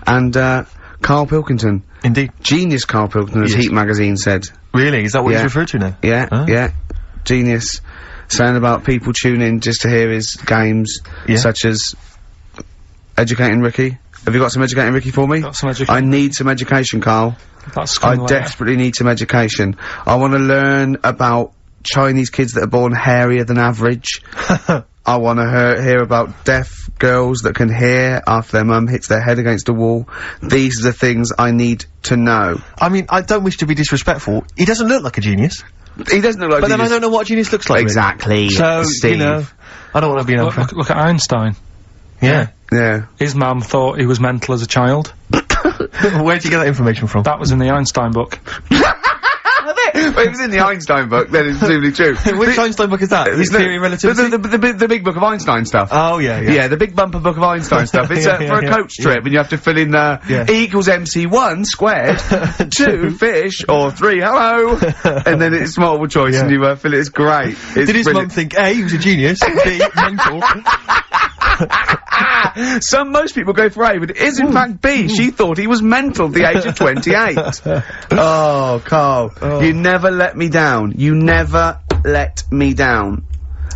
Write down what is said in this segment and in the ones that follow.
and, Karl Pilkington. Indeed. Genius Karl Pilkington, as Heat magazine said. Really? Is that what he's referred to now? Yeah, yeah. Genius. Saying about people tune in just to hear his games, such as Educating Ricky. Have you got some Educating Ricky for me? Got some education. I need some education, Carl. That's I desperately need some education. I want to learn about Chinese kids that are born hairier than average. I want to hear about deaf girls that can hear after their mum hits their head against a wall. These are the things I need to know. I mean, I don't wish to be disrespectful. He doesn't look like a genius. He doesn't look like a genius. But then I don't know what a genius looks like. Exactly. So, Steve. you know, I don't want to be an look at Einstein. Yeah. Yeah. His mum thought he was mental as a child. Where'd you get that information from? That was in the Einstein book. Well, it was in the Einstein book, then it's presumably true. Which Einstein book is that? His Theory of Relativity? The big book of Einstein stuff. Oh, yeah, yeah. Yeah, the big bumper book of Einstein stuff. It's for a coach trip, and you have to fill in, E equals MC1 squared, 2 fish, or 3 hello, and then it's multiple choice, and you fill it. It's great. It's Did his mum think, A, he was a genius, B, mental? Most people go for A, but it is in fact B. She thought he was mental at the age of 28. Oh, Carl. You never let me down. You never let me down.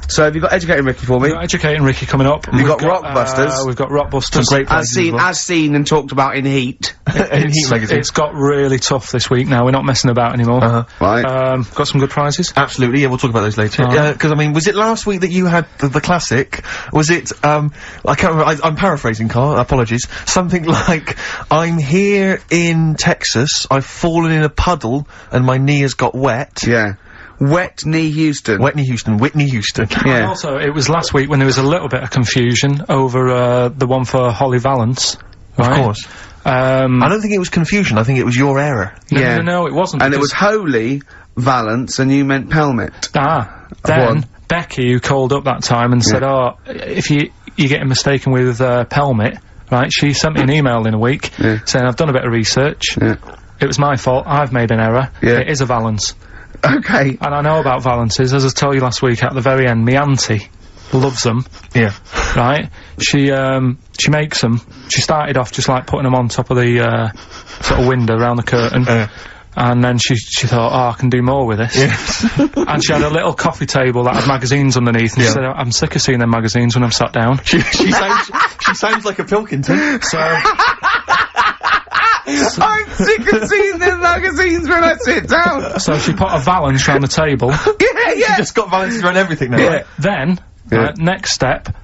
So have you got Educating Ricky for me? We've got Educating Ricky coming up. We've got Rockbusters. We've got Rockbusters. Some great prizes as seen and talked about in Heat. In Heat magazine. It's got really tough this week now. We're not messing about anymore. Right. Got some good prizes. Absolutely, yeah, we'll talk about those later. Because, I mean, was it last week that you had the classic? Was it, I can't remember, I'm paraphrasing, Carl, apologies. Something like, I'm here in Texas, I've fallen in a puddle, and my knee has got wet. Yeah. Wet Knee Houston. Whitney Houston. Yeah. And also, it was last week when there was a little bit of confusion over, the one for Holly Valance. Right? Of course. I don't think it was confusion, I think it was your error. No, it wasn't. And it was Holy Valance, and you meant Pelmet. Then, Becky, who called up that time and said, oh, if you're getting mistaken with, Pelmet, right, she sent me an email in a week saying, I've done a bit of research. It was my fault, I've made an error. It is a Valance. Okay. And I know about Valances, as I told you last week at the very end, me auntie loves them. Yeah. Right? She makes them. She started off just like putting them on top of the, sort of window around the curtain. And then she thought, oh, I can do more with this. And she had a little coffee table that had magazines underneath, and she said, I'm sick of seeing them magazines when I'm sat down. She sounds like a Pilkington. I'm sick of seeing them magazines when I sit down. So she put a Valance round the table. She just got Valances around everything now. Right? Then, next step,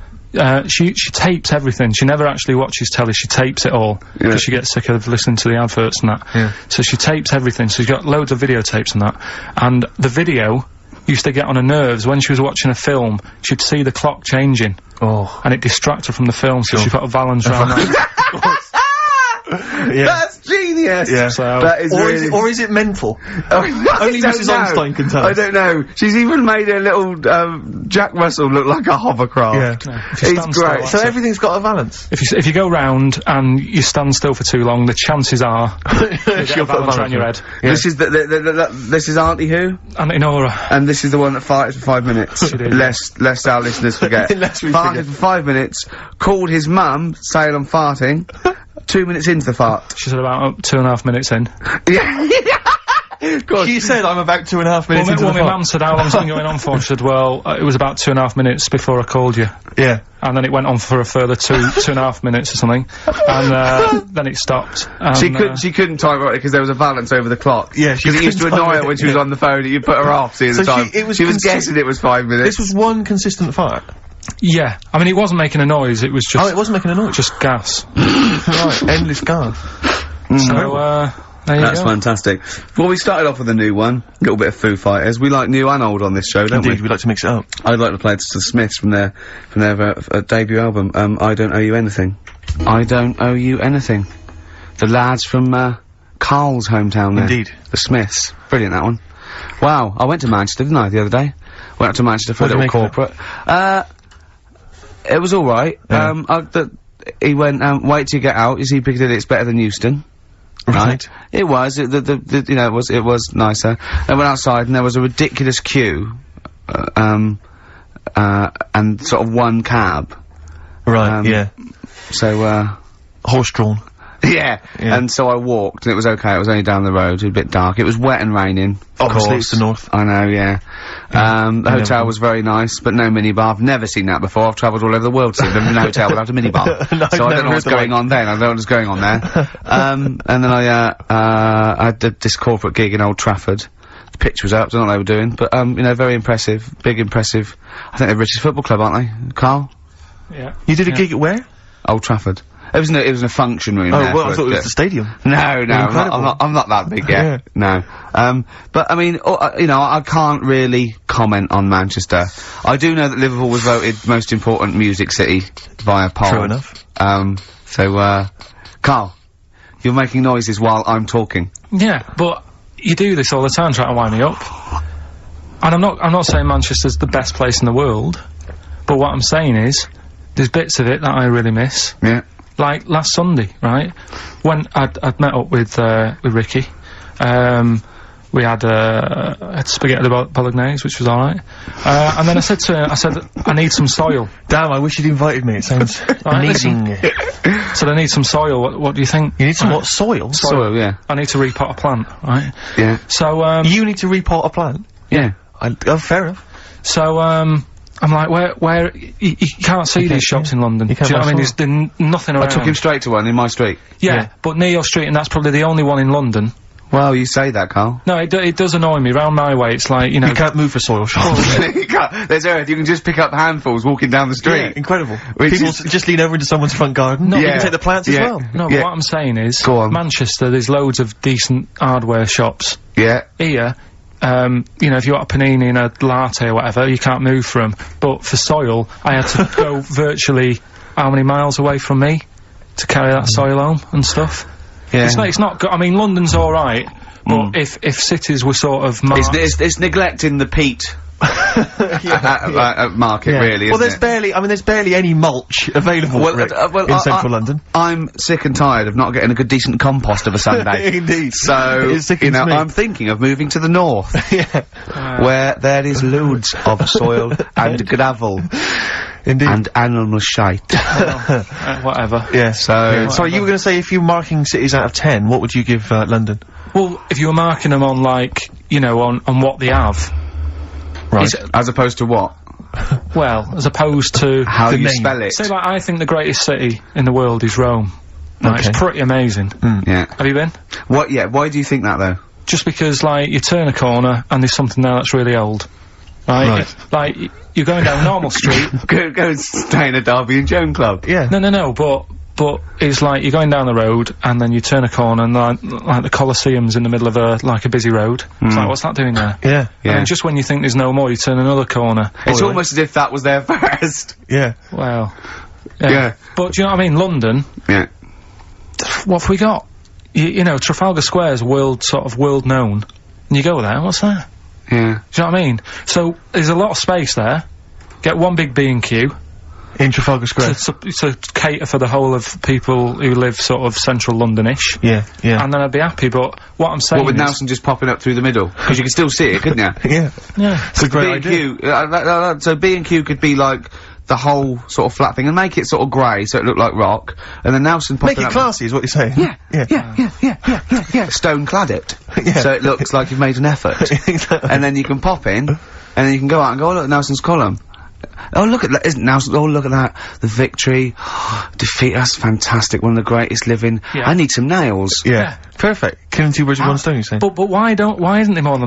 she tapes everything. She never actually watches telly, she tapes it all. Because she gets sick of listening to the adverts and that. So she tapes everything, so she's got loads of videotapes and that. And the video used to get on her nerves. When she was watching a film, she'd see the clock changing. And it distracted her from the film, so she put a Valance round that. That's genius! Yeah. So, that is really... or is it mental? Only Mrs. Einstein can tell us. I don't know. She's even made a little, Jack Russell look like a hovercraft. Yeah. It's great. So everything's got a Valance? If you go round and you stand still for too long, the chances are she'll put a Valance around your head. This is this is Auntie who? Auntie Nora. And this is the one that farted for 5 minutes. Lest our listeners forget. Farted for 5 minutes, called his mum, saying I'm farting. 2 minutes into the fart. She said about 2.5 minutes in. She said, I'm about 2.5 minutes into the fart. My mum said, how long's it been going on for? She said, well, it was about 2.5 minutes before I called you. Yeah. And then it went on for a further 2.5 minutes or something. And, then it stopped. And, she couldn't time it because there was a Valance over the clock. Yeah, because it used to annoy her when she was on the phone and you put her off, seeing the time. She was guessing it was 5 minutes. This was one consistent fart? Yeah. I mean, it wasn't making a noise, it was just... Oh, it wasn't making a noise? Just gas. Right, endless gas. So, there you That's go. fantastic. Well, we started off with a new one, a little bit of Foo Fighters. We like new and old on this show, don't we? Indeed, we like to mix it up. I'd like to play the Smiths from their debut album, I Don't Owe You Anything. I Don't Owe You Anything. The lads from, Carl's hometown there. Indeed. The Smiths. Brilliant, that one. Wow, I went to Manchester, didn't I, the other day? Went up to Manchester for a little corporate. It was alright. He went, wait till you get out, you see Piccadilly, it's better than Euston. Right. It was, you know, it was nicer. I went outside and there was a ridiculous queue, and sort of one cab. Right, yeah. So, horse-drawn. Yeah. And so I walked, and it was okay. It was only down the road. It was a bit dark. It was wet and raining. Obviously, it's the north. I know, yeah. The hotel was very nice, but no minibar. I've never seen that before. I've travelled all over the world to see them in a hotel without a minibar. No, so I don't know what's going on then. I don't know what's going on there. And then I did this corporate gig in Old Trafford. The pitch was up, I don't know what they were doing, but, you know, very impressive. Big impressive. I think they're the richest football club, aren't they? Carl? Yeah. You did a gig at where? Old Trafford. It was in a function room. Oh, well, I thought it was the stadium. No, I'm not that big yet. No. But I mean, you know, I can't really comment on Manchester. I do know that Liverpool was voted most important music city via poll. True enough. Carl, you're making noises while I'm talking. Yeah, but you do this all the time trying to wind me up. And I'm not saying Manchester's the best place in the world, but what I'm saying is, there's bits of it that I really miss. Yeah. Like last Sunday, right? When I'd met up with Ricky, we had spaghetti bolognese, which was alright. And then I said to him, I need some soil. Damn, I wish you'd invited me, it sounds amazing. So I need some soil, what do you think? You need some what? Soil? Soil, yeah. I need to repot a plant, right? Yeah. So, you need to repot a plant? Yeah. Oh, fair enough. So, I'm like, where, you can't see these shops in London. Do you know what I mean? There's nothing around. I took him straight to one in my street. Yeah, but near your street, and that's probably the only one in London. Well, you say that, Carl. No, it does annoy me. Round my way, it's like, you know... You can't move for soil shops. You can't. There's earth, you can just pick up handfuls walking down the street. Yeah, incredible. People just lean over into someone's front garden. No, you can take the plants as well. No, but what I'm saying is... Go on. Manchester, there's loads of decent hardware shops. Yeah. Here, you know, if you want a panini and a latte or whatever, you can't move from. But for soil, I had to go virtually how many miles away from me to carry that soil home and stuff. Yeah. It's not I mean, London's alright, but if cities were sort of it's neglecting the peat market, really, well, isn't there's barely any mulch available in central London. I'm sick and tired of not getting a good decent compost of a Sunday. Indeed. So, you know, I'm thinking of moving to the north. Where there is loads of soil and gravel. Indeed. And animal shite. Whatever. Yeah. Sorry, you were going to say if you're marking cities out of 10, what would you give London? Well, if you were marking them on, like, you know, on what they have. Right. As opposed to what? Well, as opposed to... How you spell it. Say, like, I think the greatest city in the world is Rome. Right, it's pretty amazing. Yeah. Have you been? What? Yeah, why do you think that, though? Just because, like, you turn a corner and there's something there that's really old. Right? Like, you're going down Normal Street... Go and stay in a Derby and Joan club. Yeah. No, but it's like, you're going down the road, and then you turn a corner, and like the Colosseum's in the middle of a busy road. It's like, what's that doing there? Yeah. And just when you think there's no more, you turn another corner. It's almost as if that was there first. Yeah. Well. Yeah. But, do you know what I mean? London... Yeah. What have we got? You know, Trafalgar Square's world known. And you go there, what's there? Yeah. Do you know what I mean? So, there's a lot of space there. Get one big B&Q. In Trafalgar Square. To cater for the whole of people who live sort of central London-ish. Yeah. And then I'd be happy, but what I'm saying with Nelson just popping up through the middle? Because you can still see it, couldn't you? Yeah. It's a great idea. So B&Q could be like the whole sort of flat thing and make it sort of grey so it looked like rock, and then Nelson popping up... Make it classy is what you're saying. Yeah. Stone clad it. So it looks like you've made an effort. Exactly. And then you can pop in, and then you can go out and go, oh look, Nelson's column. Oh look at that, isn't Nelson, oh look at that, the victory, defeat, that's fantastic, one of the greatest living. I need some nails. Yeah. Perfect. Killing two birds with one stone, you say? But why isn't there more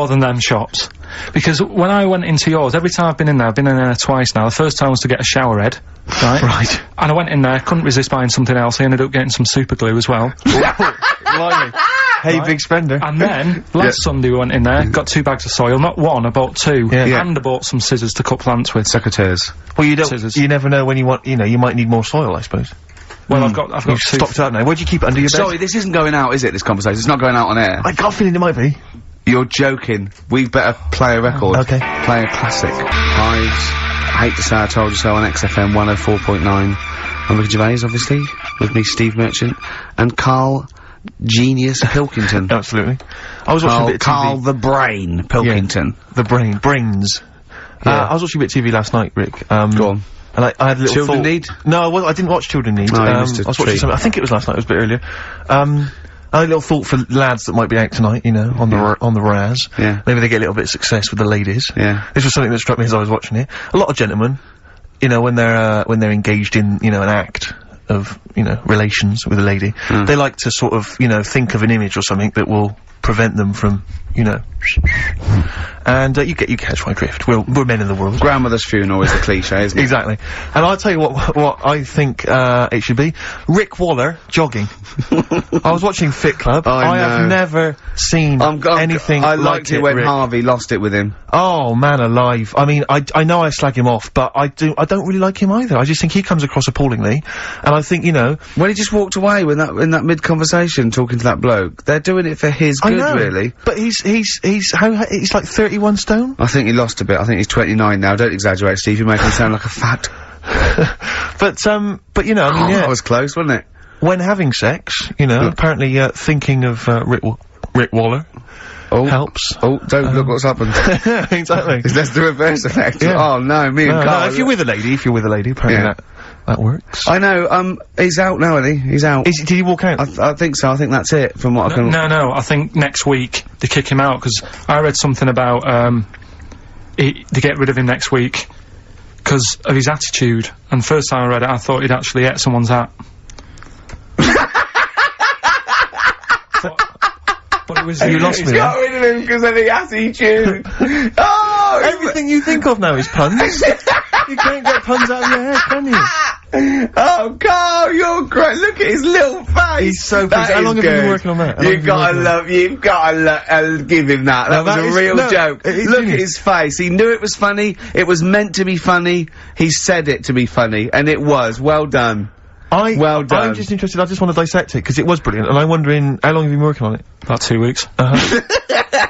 than them shops? Because when I went into yours, every time I've been in there twice now. The first time was to get a shower head, right? Right. And I went in there, couldn't resist buying something else, I ended up getting some super glue as well. Blimey. Hey, big spender. And then, last Sunday we went in there, got 2 bags of soil, not one, I bought 2. And I bought some scissors to cut plants with. Secateurs. Well, you never know when you want, you know, you might need more soil, I suppose. Well, I've got You've stocked out now. Where'd you keep it under your bed? Sorry, this isn't going out, is it, this conversation? It's not going out on air. I got a feeling it might be. You're joking. We better play a record. Okay. Play a classic. I hate to say I told you so on XFM 104.9. I'm Ricky Gervais, obviously, with me, Steve Merchant, and Karl Genius Pilkington. Absolutely. I was watching a bit of TV. Karl the Brain Pilkington. Yeah, the brains. I was watching a bit of TV last night, Rick. Go on. And I had a little Children thought. Need? No, well, I didn't watch Children Need. Oh, you I missed a was watching treat. something. I think it was last night. It was a bit earlier. I had a little thought for lads that might be out tonight, you know, on the Raz. Yeah. Maybe they get a little bit of success with the ladies. Yeah. This was something that struck me as I was watching it. A lot of gentlemen, you know, when they're engaged in, you know, an act of, you know, relations with a lady, they like to sort of, you know, think of an image or something that will prevent them from, you know, and you catch my drift. We're men in the world. Grandmother's funeral is a cliche, isn't it? Exactly. And I'll tell you what I think it should be. Rick Waller jogging. I was watching Fit Club. I have never seen anything I like liked it when Rick. Harvey lost it with him. Oh man alive. I mean, I know I slag him off, but I don't really like him either. I just think he comes across appallingly, and I think, you know, When he just walked away in that mid-conversation talking to that bloke, they're doing it for his good, really. But he's like 31 stone? I think he lost a bit. I think he's 29 now. Don't exaggerate, Steve. You make him sound like a fat. But you know, I mean, yeah. That was close, wasn't it? When having sex, you know, apparently, thinking of, Rick Waller helps. Oh, don't look what's happened. Exactly. That's the reverse effect. Yeah. Oh, no, me and Carl. No, if you're with a lady, apparently that works. I know, he's out now, isn't he? He's out. Did he walk out? I think so. I think that's it, from what I can... No, I think next week they kick him out, because I read something about, they get rid of him next week because of his attitude, and first time I read it I thought he'd actually ate someone's hat. But it was... You lost me. Got rid of him because of the attitude. Oh! Everything you think of now is puns. You can't get puns out of your head, can you? Oh, Carl, you're great. Look at his little face. He's so pleased. How long have you been working on that? You've gotta give him that. That was a real joke. Look at his face. He knew it was funny. It was meant to be funny. He said it to be funny, and it was. Well done. Well done. I'm just interested, I just want to dissect it, because it was brilliant, and I'm wondering, how long have you been working on it? About 2 weeks. Yeah.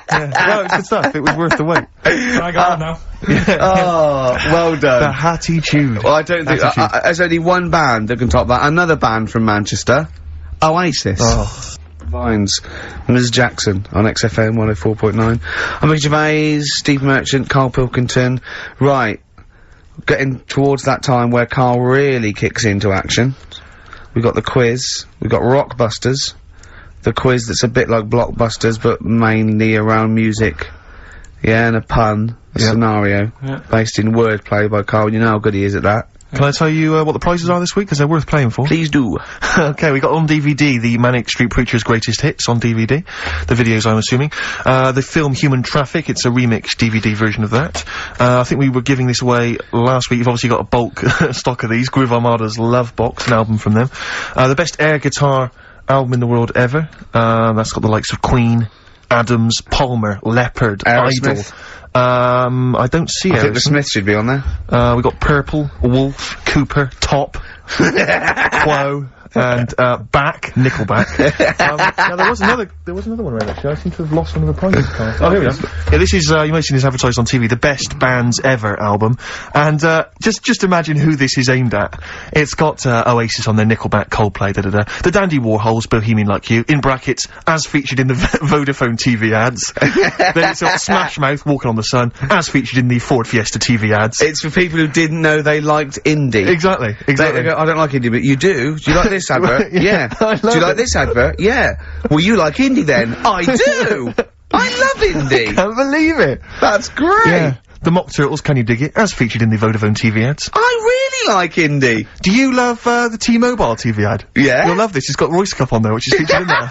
Well, it's good stuff, it was worth the wait. I got it now. Oh, well done. The attitude. Well, I don't think, there's only one band that can top that. Another band from Manchester. Oasis. Oh. Vines. Ms. Jackson on XFM 104.9. I'm Rick Gervais, Steve Merchant, Karl Pilkington. Right. Getting towards that time where Karl really kicks into action. We've got the quiz. We've got Rockbusters. The quiz that's a bit like Blockbusters, but mainly around music. Yeah, and a pun. A scenario. Based in wordplay by Karl. You know how good he is at that. Can I tell you what the prizes are this week, because they're worth playing for? Please do. Okay, we got on DVD the Manic Street Preachers' Greatest Hits on DVD. The videos, I'm assuming. The film Human Traffic, it's a remixed DVD version of that. I think we were giving this away last week. You've obviously got a bulk stock of these. Groove Armada's Love Box, an album from them. The best air guitar album in the world ever. That's got the likes of Queen, Adams, Palmer, Leopard, Idol. I don't see it. I think the Smiths should be on there. We got Purple, Wolf, Cooper, Top, Quo, and Back, Nickelback. Now there was another one around actually. I seem to have lost one of the prizes. Oh, here we go. Yeah, this is, you may have seen this advertised on TV, the Best Bands Ever album. And, just imagine who this is aimed at. It's got, Oasis on there, Nickelback, Coldplay, The Dandy Warhols, Bohemian Like You, in brackets, as featured in the Vodafone TV ads. Then it's got Smash Mouth, Walking on the Sun, as featured in the Ford Fiesta TV ads. It's for people who didn't know they liked indie. Exactly. They go, I don't like indie, but you do. Do you like this advert? Yeah. Do you like this advert? Yeah. Well, you like indie then? I do! I love indie! Can't believe it! That's great! Yeah. The Mock Turtles, Can You Dig It? As featured in the Vodafone TV ads. I really like indie! Do you love, the T-Mobile TV ad? Yeah? You'll love this, it's got Royce Cup on there, which is featured in there.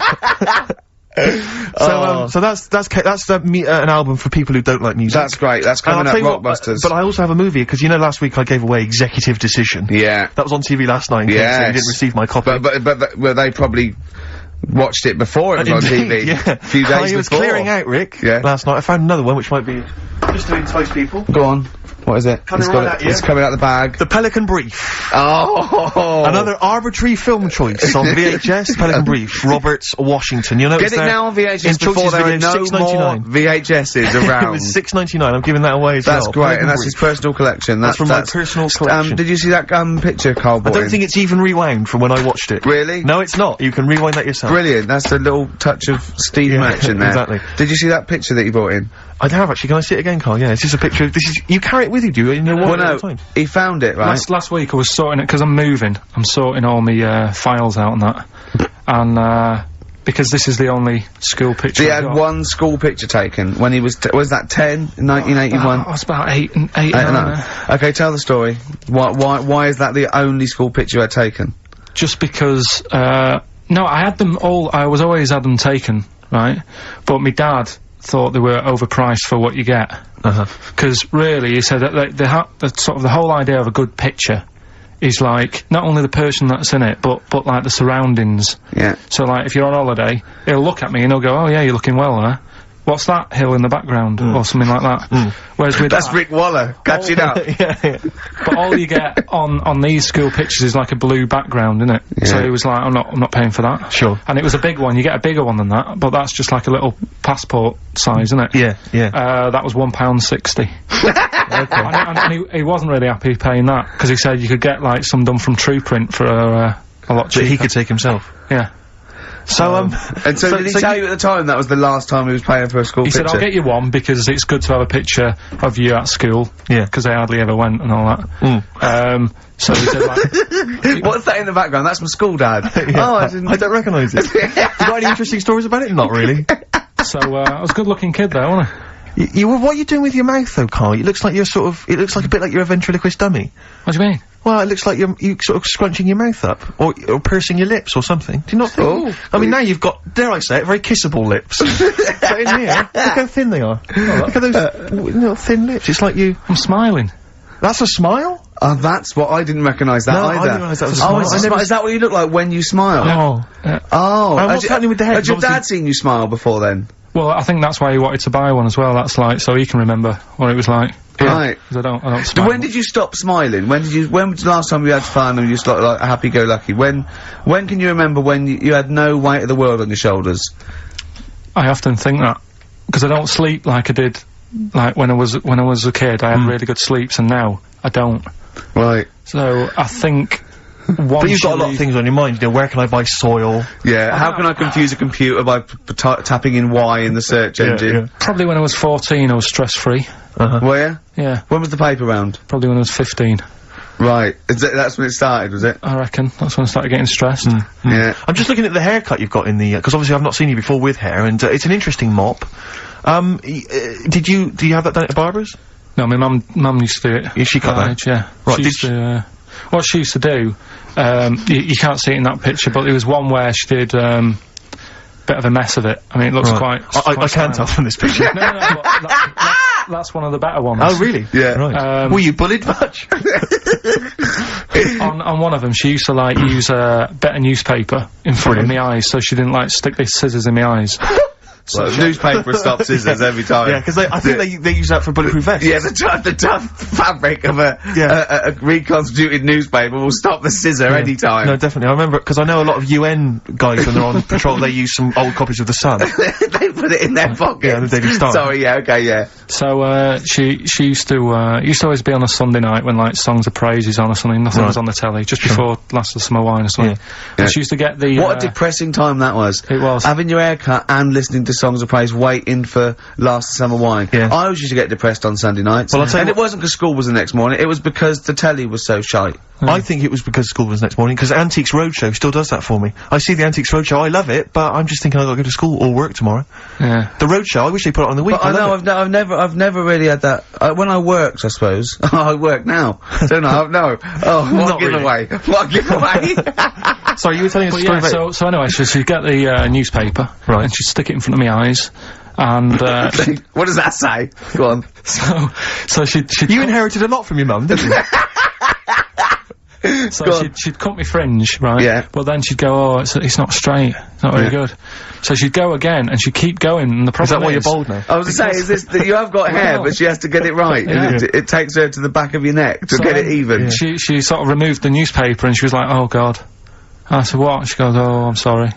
So that's an album for people who don't like music. That's great. That's coming up, Rockbusters. But I also have a movie, because you know last week I gave away Executive Decision. Yeah. That was on TV last night. Yes. So you didn't receive my copy. But they probably watched it before it was on TV. Yeah. A few days before. I was clearing out, Rick. Yeah. Last night. I found another one which might be just to entice people. Go on. What is it? It's coming out the bag. The Pelican Brief. Oh! Another arbitrary film choice on VHS. Pelican Brief. Roberts, Washington. You'll notice get it now on VHS before there are no more VHSs around. It was $6.99. I'm giving that away as well. That's great, and that's his personal collection. That's from my personal collection. Did you see that picture Karl bought I don't think it's even rewound from when I watched it. Really? No, it's not. You can rewind that yourself. Brilliant. That's a little touch of Steve Merchant there. Exactly. Did you see that picture that you brought in? I have actually. Can I see it again, Karl? Yeah, it's just a picture of, you carry it with with you? Do you know what? Well, no, he found it, right? Last week I was sorting it, because I'm moving. I'm sorting all my, files out and that. And, because this is the only school picture So he had one school picture taken when he was that 10 in 1981? I was about 8 and 9. Okay, tell the story. Why is that the only school picture you had taken? Just because, no, I had them all, I was always had them taken, right? But my dad thought they were overpriced for what you get. Because really, he said that the whole idea of a good picture is like, not only the person that's in it, but like the surroundings. Yeah. So like, if you're on holiday, he'll look at me and he'll go, oh yeah, you're looking well, huh? What's that hill in the background? Or something like that. Whereas with That's Rick Waller, catching up. But all you get on these school pictures is like a blue background, innit? Yeah. So he was like, I'm not paying for that. Sure. And it was a big one, you get a bigger one than that, but that's just like a little passport size, isn't it? Yeah. That was £1.60. and he wasn't really happy paying that, because he said you could get like some done from True Print for a lot cheaper. That he could take himself. Yeah. So, and so did he tell you at the time that was the last time he was paying for a school picture? He said, I'll get you one, because it's good to have a picture of you at school. Yeah. Because they hardly ever went and all that. So he said, like... What's that in the background? That's my school dad. Oh, I don't recognise it. You got any interesting stories about it? Not really. So, I was a good-looking kid there, wasn't I? What are you doing with your mouth, though, Carl? It looks like you're it looks like a bit like you're a ventriloquist dummy. What do you mean? Well, it looks like you're sort of scrunching your mouth up, or pursing your lips or something. Do you not think? I mean, now you've got, dare I say it, very kissable lips. But in here, look how thin they are. Look at those little thin lips. It's like you... I'm smiling. That's a smile? Oh, that's what I didn't recognise that either. I didn't realise that was a smile. Is that what you look like when you smile? Oh. What's happening with the head? Had your dad seen you smile before then? Well, I think that's why he wanted to buy one as well. That's like, so he can remember what it was like. Right. Because I don't smile. When did you stop smiling? When was the last time you had fun and you just like happy-go-lucky? When can you remember when you had no weight of the world on your shoulders? I often think that. Because I don't sleep like I did, like when I was a kid. I had really good sleeps, and now I don't. Right. So, I think... But you've got a lot of things on your mind, you know, where can I buy soil? Yeah, how can I confuse a computer by tapping in Y in the search engine? Yeah. Probably when I was 14, I was stress-free. Were you? Yeah. When was the paper round? Probably when I was 15. Right. That's when it started, was it? I reckon. That's when I started getting stressed. Yeah. I'm just looking at the haircut you've got in the, because obviously I've not seen you before with hair, and it's an interesting mop. Do you have that done at a barber's? No, my mum used to do it. Yeah, she cut that? Yeah. Right, what she used to do, you can't see it in that picture, but there was one where she did, bit of a mess of it. I mean, it looks quite... I can't tell from this picture. No, that's one of the better ones. Oh, really? Yeah. Right. Were you bullied much? on one of them, she used to, like, use a bit of newspaper in front of my eyes, so she didn't, like, stick these scissors in my eyes. Well, newspaper stops scissors every time. Yeah, because I think they use that for bulletproof vests. Yeah, the tough fabric of a reconstituted newspaper will stop the scissor any time. No, definitely. I remember, because I know a lot of UN guys when they're on patrol, they use some old copies of The Sun. They put it in their pocket. Yeah, the Daily Star. Sorry, yeah, okay, yeah. So, she used to always be on a Sunday night when, like, Songs of Praise is on or something, nothing was on the telly, just before Last of the Summer Wine or something. Yeah. And she used to get the, What a depressing time that was. It was. Having your hair cut and listening to Songs of Praise, waiting for Last Summer Wine. Yeah. I always used to get depressed on Sunday nights. Well, I'll tell you it wasn't because school was the next morning, it was because the telly was so shite. I think it was because school was next morning, because Antiques Roadshow still does that for me. I see the Antiques Roadshow, I love it, but I'm just thinking I've got to go to school or work tomorrow. Yeah. The Roadshow, I wish they put it on the week. But I know, I've never really had that. When I worked, I suppose. I work now. Don't know, no. Oh, what giveaway. What giveaway. Sorry, you were telling us a story about... So anyway, she'd get the newspaper, right, and she'd stick it in front of my eyes, and, what does that say? Go on. So she'd You inherited a lot from your mum, didn't you? So she'd cut me fringe, right? Yeah. But then she'd go, oh, it's not straight. It's not very good. So she'd go again, and she'd keep going, and the problem is... that why you're bald now? I was gonna say, is this that you have got hair, but she has to get it right. Yeah. It takes her to the back of your neck to get it even. Yeah. She sort of removed the newspaper, and she was like, oh, God. I said, what? She goes, oh, I'm sorry.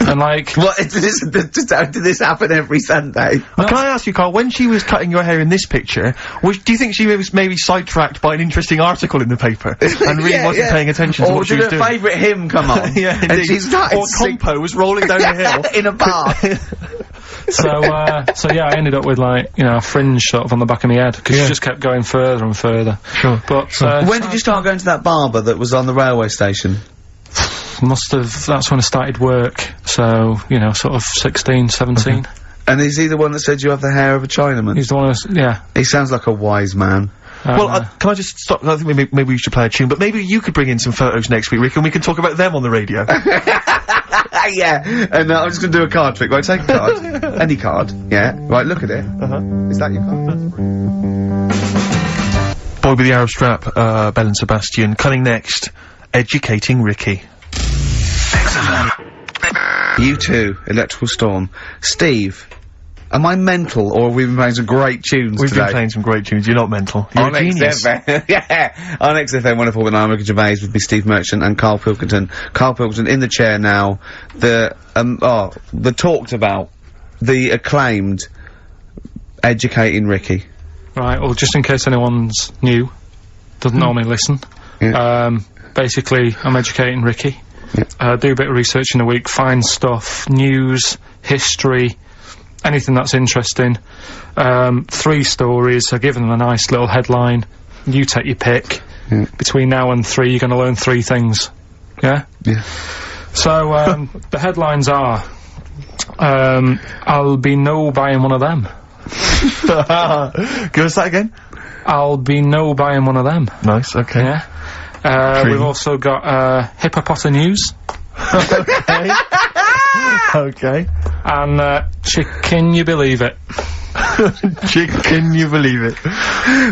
And like... What, did this happen every Sunday? Can I ask you, Carl, when she was cutting your hair in this picture, do you think she was maybe sidetracked by an interesting article in the paper, and really wasn't paying attention to what she was doing? Or did her favourite hymn come on? Yeah, and she started or Compo was rolling down the hill. in a bar. So yeah, I ended up with, like, you know, a fringe sort of on the back of my head, because she just kept going further and further. Sure. But, when did you start going to that barber that was on the railway station? That's when I started work, so, you know, sort of 16, 17. And is he the one that said you have the hair of a Chinaman? He's the one yeah. He sounds like a wise man. Well, can I just stop? I think maybe we should play a tune, but maybe you could bring in some photos next week, Rick, and we can talk about them on the radio. Yeah, and I'm just gonna do a card trick. Right, take a card. Any card. Yeah. Right, look at it. Is that your card? Boy with the Arab Strap, Belle and Sebastian. Coming next, Educating Ricky. You too, Electrical Storm. Steve, am I mental, or have we been playing some great tunes We've today? been playing some great tunes. You're not mental. You're on a genius. XFM. Yeah, on XFM 104.9, Ricky Gervais with me, Steve Merchant and Karl Pilkington. Karl Pilkington in the chair now. The talked about, the acclaimed Educating Ricky. Right, well, just in case anyone's new, doesn't normally listen. Yeah. Basically, I'm educating Ricky. Yeah. Do a bit of research in a week, find stuff, news, history, anything that's interesting. 3 stories, I give them a nice little headline. You take your pick. Yeah. Between now and 3, you're gonna learn 3 things. Yeah? Yeah. So, the headlines are, I'll be no buying one of them. Give us that again. I'll be no buying one of them. Nice, okay. Yeah. We've also got, Hippopotamus News. Okay. Okay. And, Chicken You Believe It. Chicken You Believe It.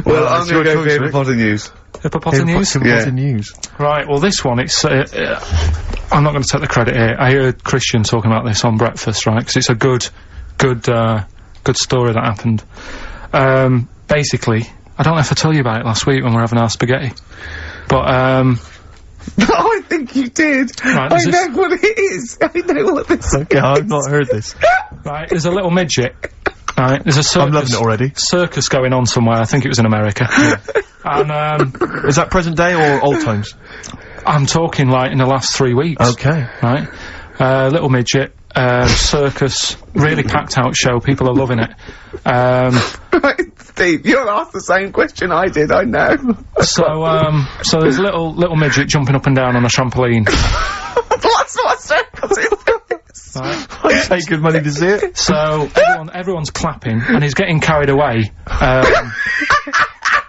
Well, I'm gonna go for Hippopotamus News. Hippopotamus News? Hippopotamus News. Right, well this one, it's, I'm not gonna take the credit here. I heard Christian talking about this on breakfast, right, because it's a good story that happened. Basically, I don't know if I told you about it last week when we were having our spaghetti, but, I think you did. Right, I know what it is. I know what this is. Okay, I've not heard this. Right, there's a little midget. Right, there's a circus. I'm loving it already. Circus going on somewhere. I think it was in America. And, is that present day or old times? I'm talking, like, in the last 3 weeks. Okay. Right? Little midget, circus, really packed out show, people are loving it. Right, Steve, you'll ask the same question I did, I know. So there's a little midget jumping up and down on a trampoline. That's what a circus is. Right? I'd pay good money to see it. So, everyone's clapping, and he's getting carried away.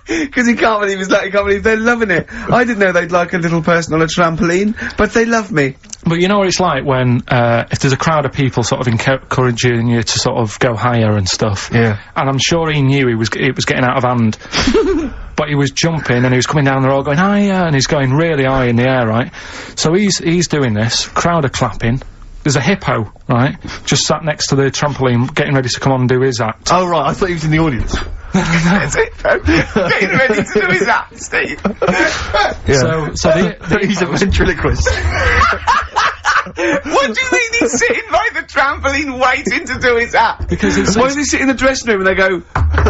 Because he can't believe they're loving it. I didn't know they'd like a little person on a trampoline, but they love me. But you know what it's like when, if there's a crowd of people sort of encouraging you to sort of go higher and stuff. Yeah. And I'm sure he knew it was getting out of hand. But he was jumping and he was coming down the road going higher, and he's going really high in the air, right? So he's doing this, crowd are clapping. There's a hippo, right, just sat next to the trampoline, getting ready to come on and do his act. Oh, right, I thought he was in the audience. That's it. Getting ready to do his act, Steve. Yeah. So he's a ventriloquist. What do you mean he's sitting by the trampoline waiting to do his act? Because why does he sit in the dressing room and they go,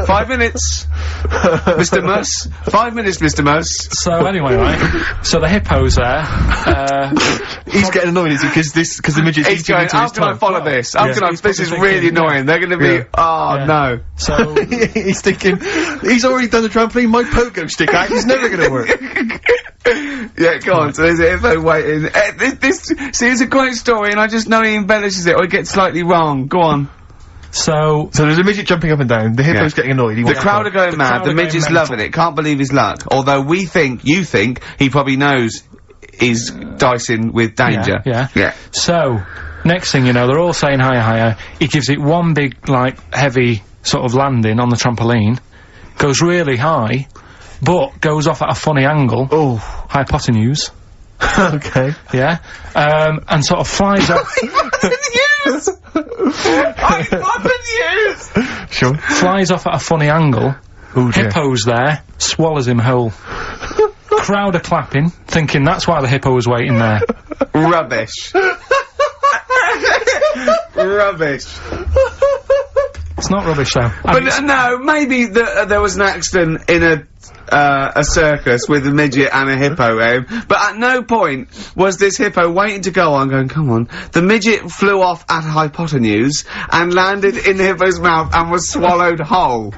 5 minutes, Mr. Mus, 5 minutes, Mr. Mus. So anyway, right, so the hippo's there, he's getting annoyed, is he, because the midget's he's going, how can I follow this? How can I, this is really annoying, they're gonna be, no. So, he's thinking, he's already done the trampoline, my pogo stick act is never gonna work. Yeah, go on, so there's a hippo waiting. See, it's a great story, and I just know he embellishes it, or he gets slightly wrong. Go on. So there's a midget jumping up and down, the hippo's getting annoyed, the crowd are going mad, the midget's loving it, can't believe his luck. Although you think, he probably knows he's dicing with danger. Yeah. So, next thing you know, they're all saying higher, higher. He gives it one big, like, heavy sort of landing on the trampoline, goes really high, but goes off at a funny angle. Oh. Hypotenuse. Okay. Yeah. And sort of flies up. Hypotenuse! Hypotenuse! Sure. Flies off at a funny angle. Ooh, dear. Hippo's there, swallows him whole. Crowd are clapping, thinking that's why the hippo was waiting there. Rubbish. Rubbish. It's not rubbish though. But no, maybe there was an accident in a circus with a midget and a hippo in. But at no point was this hippo waiting to go on, going, come on. The midget flew off at hypotenuse and landed in the hippo's mouth and was swallowed whole.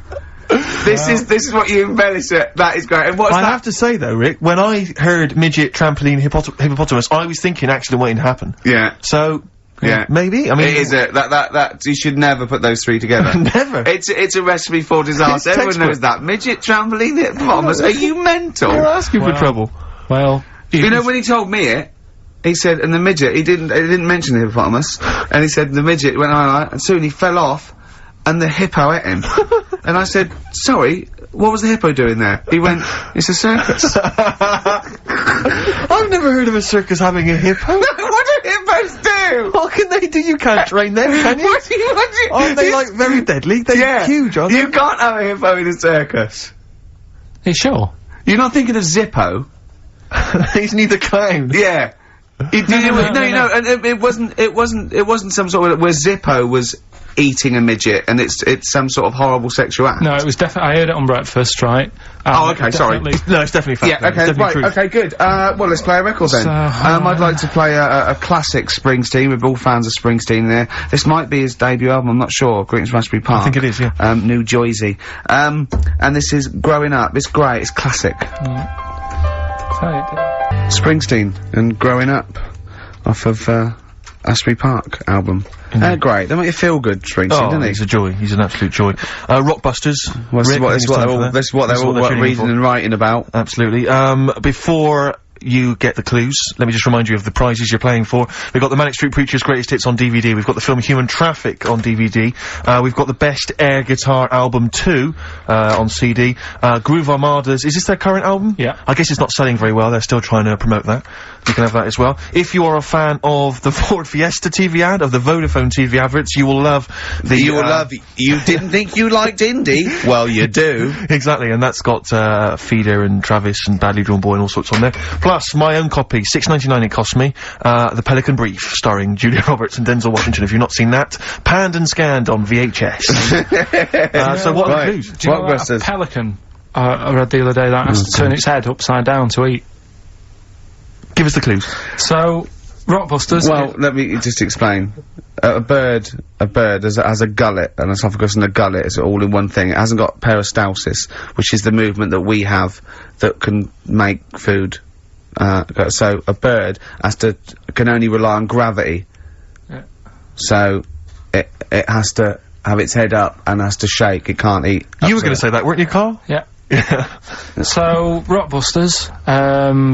This is what you embellish it. That is great. And what's I have to say though, Rick, when I heard midget, trampoline, hippopotamus, I was thinking accident waiting to happen. Yeah. So, yeah. Maybe. I mean, it is that you should never put those three together. Never. It's a recipe for disaster. Everyone knows that. Midget, trampoline, hippopotamus. Are you mental? You're asking for trouble. Well, you know when he told me it, he said, and the midget, he didn't mention the hippopotamus, and he said the midget went on, and soon he fell off, and the hippo ate him. And I said, sorry, what was the hippo doing there? He went, it's a circus. I've never heard of a circus having a hippo. What do hippos do? What can they do? You can't train them, can you? What do you Aren't they, like, very deadly? They're huge, aren't they? You can't have a hippo in a circus. Are you sure? You're not thinking of Zippo? He's neither clown. Yeah. No, and it wasn't some sort of, where Zippo was eating a midget, and it's some sort of horrible sexual act. No, it was definitely, I heard it on breakfast, right? Oh, okay, sorry. No, it's definitely fact. Yeah, okay, right, okay, good. Well, let's play a record then. I'd like to play a classic Springsteen. We're all fans of Springsteen there. This might be his debut album, I'm not sure. Greetings Raspberry Park. I think it is, yeah. New Jersey. And this is Growing Up. It's great, it's classic. Springsteen and Growing Up off of Asbury Park album. Great. They make you feel good, Springsteen, doesn't he? He's a joy. He's an absolute joy. Rockbusters. Well, this is what they're all reading and writing about. Absolutely. Before you get the clues, let me just remind you of the prizes you're playing for. We've got the Manic Street Preachers' Greatest Hits on DVD. We've got the film Human Traffic on DVD. We've got the Best Air Guitar Album 2 on CD. Groove Armada's, is this their current album? Yeah. I guess it's not selling very well. They're still trying to promote that. You can have that as well. If you are a fan of the Ford Fiesta TV ad, of the Vodafone TV adverts, you will love the... You didn't think you liked indie? Well, you do. Exactly, and that's got, Feeder and Travis and Badly Drawn Boy and all sorts on there. Plus, my own copy, $6.99 it cost me, The Pelican Brief, starring Julia Roberts and Denzel Washington. If you've not seen that, panned and scanned on VHS. So what are the clues? Do you know what a pelican, I read the other day, that has to turn its head upside down to eat? Give us the clues. So, Rockbusters... Well, let me just explain. A bird has a gullet, an esophagus and a gullet is all in one thing. It hasn't got peristalsis, which is the movement that we have that can make food. So a bird can only rely on gravity. Yeah. So it has to have its head up and has to shake. It can't eat. You were going to say that, weren't you, Carl? Yeah. So, Rockbusters,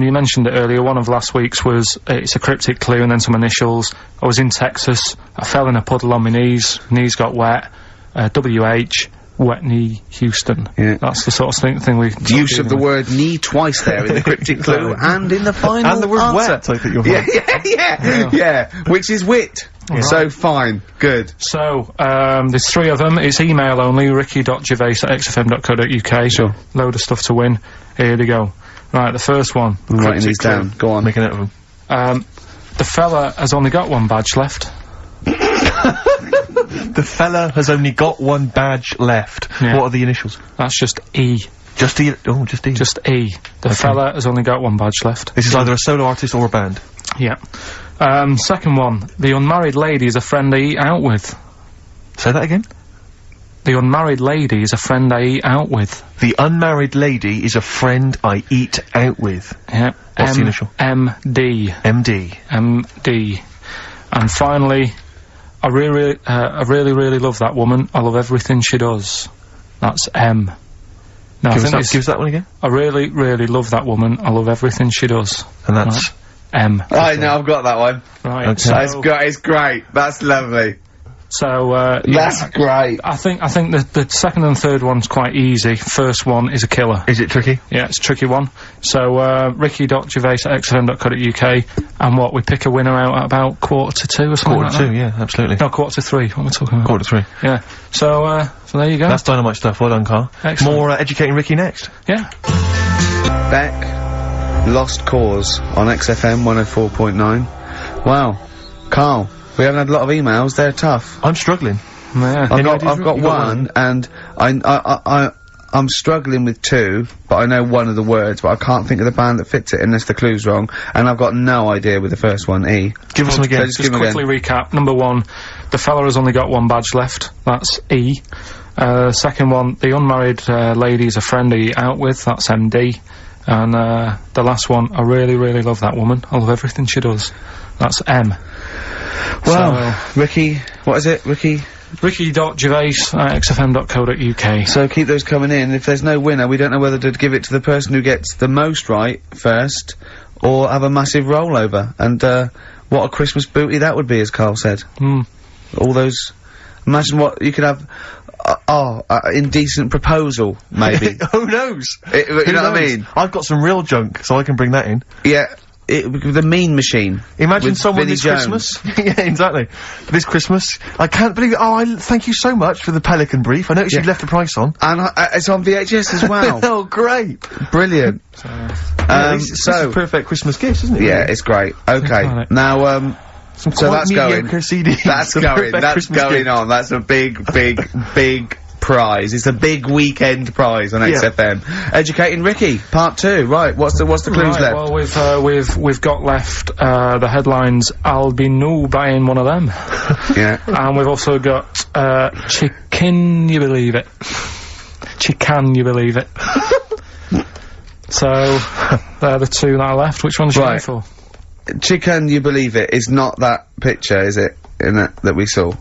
you mentioned it earlier, one of last week's was, it's a cryptic clue and then some initials. I was in Texas, I fell in a puddle on my knees got wet, WH, Wet Knee Houston. Yeah. That's the sort of thing we... Use of the word knee twice there in the cryptic clue and in the final and the word answer. Wet, I think you're right. Yeah, which is wit. Right. So fine, good. So, there's 3 of them. It's email only, ricky.gervais@xfm.co.uk. Sure. Load of stuff to win. Here they go. Right, the first one. I'm writing these down. Go on. Make a note of them. The fella has only got one badge left. The fella has only got one badge left. Yeah. What are the initials? That's just E. Just E? Oh, just E. Just E. The fella has only got one badge left. This is either a solo artist or a band. Yeah. Second one. The unmarried lady is a friend I eat out with. Say that again? The unmarried lady is a friend I eat out with. The unmarried lady is a friend I eat out with. Yeah. What's the initial? MD. MD. MD. And finally, I really love that woman. I love everything she does. That's M. Now, give us that one again. I really love that woman. I love everything she does. And that's... Right. M. I know, I've got that one. Right. Okay. So it's great. That's lovely. So, that's great. I think the second and third one's quite easy. First one is a killer. Is it tricky? Yeah, it's a tricky one. So, ricky.gervais@xfm.co.uk, and we pick a winner out at about 1:45 or something like that. 2:45, yeah, absolutely. No, 2:45, what am I talking about? 2:45. Yeah. So there you go. That's dynamite stuff, well done, Carl. Excellent. More, educating Ricky next. Yeah. Back. Lost Cause on XFM 104.9. Wow. Carl, we haven't had a lot of emails, they're tough. I'm struggling. Yeah. I've got one, and I'm struggling with two, but I know one of the words, but I can't think of the band that fits it unless the clue's wrong, and I've got no idea with the first one, E. Give us them again. Just quickly recap. Number one, the fella has only got one badge left. That's E. Second one, the unmarried lady is a friend he out with. That's MD. And the last one, I really, really love that woman. I love everything she does. That's M. Well, so, Ricky, what is it? Ricky.Gervais@xfm.co.uk. So keep those coming in. If there's no winner, we don't know whether to give it to the person who gets the most right first, or have a massive rollover. And, what a Christmas booty that would be, as Carl said. All those... Imagine what you could have... indecent proposal, maybe. Who knows? You know what I mean? I've got some real junk, so I can bring that in. Yeah. The mean machine. Imagine someone Vinnie this Jones. Christmas. Yeah, exactly. This Christmas. I can't believe it. Oh, thank you so much for the Pelican brief. I noticed you've left the price on. And it's on VHS as well. Oh, great. Brilliant. This is a perfect Christmas gift, isn't it? Yeah, it's great. Okay. Now, so that's going. CDs. That's going on. That's a big prize. It's a big weekend prize on XFM. Educating Ricky, part 2. Right, what's the clues left? Well, we've got left the headlines. I'll be new buying one of them. Yeah. And we've also got chicken. You believe it? Chicken. You believe it? So they're the two that are left. Which one's you going for? Chicken. You believe it is not that picture, is it? That we saw.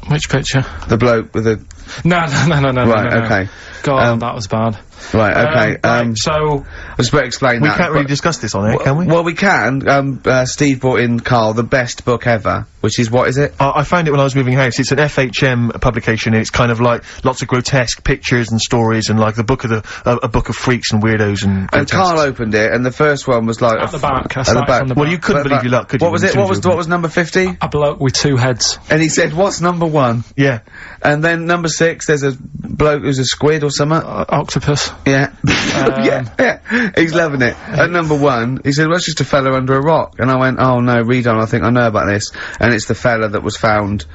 Which picture? The bloke with the... No. Right, okay. God, that was bad. Right, okay, so... I just better explain we that. We can't really discuss this on air, can we? Well, we can. Steve brought in, Carl, the best book ever, which is, what is it? I found it when I was moving house. It's an FHM publication, and it's kind of like lots of grotesque pictures and stories, and like the book of a book of freaks and weirdos and grotesques. And Carl opened it, and the first one was like... At the back. At the back. Well, you couldn't believe your luck, could you? What was it? What was number 50? A bloke with 2 heads. And he said, what's number 1? Yeah. And then number 6, there's a bloke who's a squid or something. Octopus. Yeah. Yeah. He's loving it. At number 1, he said, well, it's just a fella under a rock. And I went, oh no, read on, I think I know about this. And it's the fella that was found,